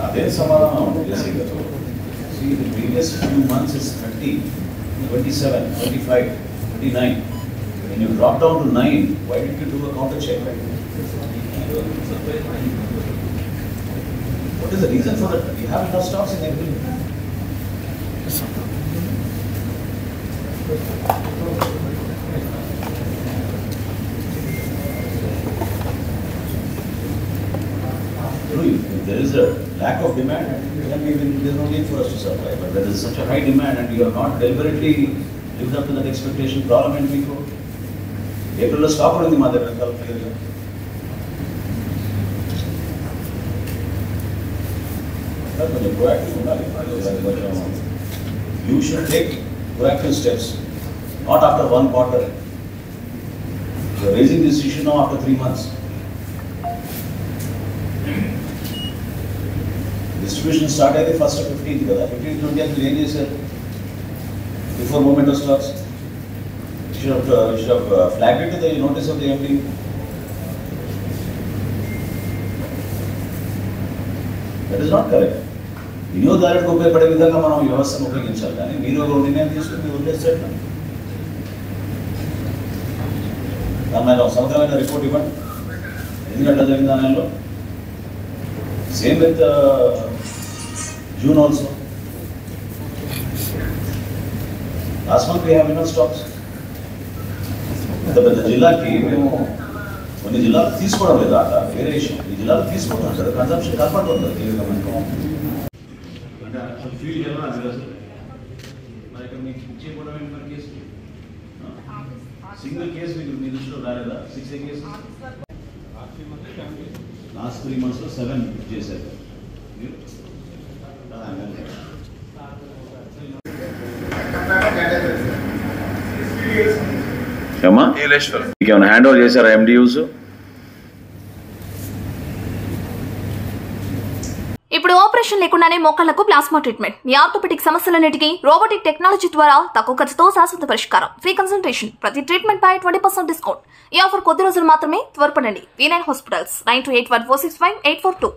అదే సమాధానం జేసీ గారు. See, the previous few months is 30, 27, 25, 29. When you drop down to 9, why did you do a counter check? What is the reason for that? You have enough stocks in every. If there is a lack of demand, then there is no need for us to supply. But there is such a high demand and you have not deliberately lived up to that expectation. Problem and we go. April lo stock undi ma దగ్గర clearly. కొంచెం proactive ఉండాలి. You should take proactive steps, not after one quarter. You are raising this issue now after 3 months. Distribution start అయితే first 15th కదా, 15th నుండి అది ఏం చేశారు? Before movement of stocks, you should have flagged it to the notice of the MD. That is not correct. వినియోగదారులకు ఉపయోగపడే విధంగా మనం వ్యవస్థను ఉపయోగించాలి, కానీ మీరు ఒక నిర్ణయం తీసుకుని వదిలేస్తారు. దాని మీద సమగ్రమైన రిపోర్ట్ ఇవ్వండి, ఎందుకంటే జరిగిన దానిలో same with June also. Last month we have enough stocks. పెద్ద జిల్లాకి మేము కొన్ని జిల్లాలు తీసుకోవడం లేదు, అట్లా వేరే విషయం. ఈ జిల్లాలు తీసుకుంటాం కదా, కన్సంప్షన్ కనపడుతుంది క్లియర్గా మనకు. అంటే అసలు ఫీల్డ్ ఎలా అది అసలు మరి ఇక్కడ మీకు ఇచ్చేయడం ఏంటి మన కేసు? సింగిల్ కేసు మీకు మీ దృష్టిలో రాలేదా? 6 కేసు లాస్ట్ 3 months లో 7 చేశారు. ఏమా మీకేమైనా హ్యాండ్ ఓవర్ చేశారా MDUs? ఇప్పుడు ఆపరేషన్ లేకుండానే మోకాళ్లకు ప్లాస్మా ట్రీట్మెంట్. మీ ఆర్థోపెడిక్ సమస్యలన్నిటికీ రోబోటిక్ టెక్నాలజీ ద్వారా తక్కువ ఖర్చుతో శాశ్వత పరిష్కారం. ఫ్రీ కన్సల్టేషన్, ప్రతి ట్రీట్మెంట్ పై 20% డిస్కౌంట్. ఈ ఆఫర్ కొద్ది రోజులు మాత్రమే. త్వరపడండి. V9 hospitals 9281465842.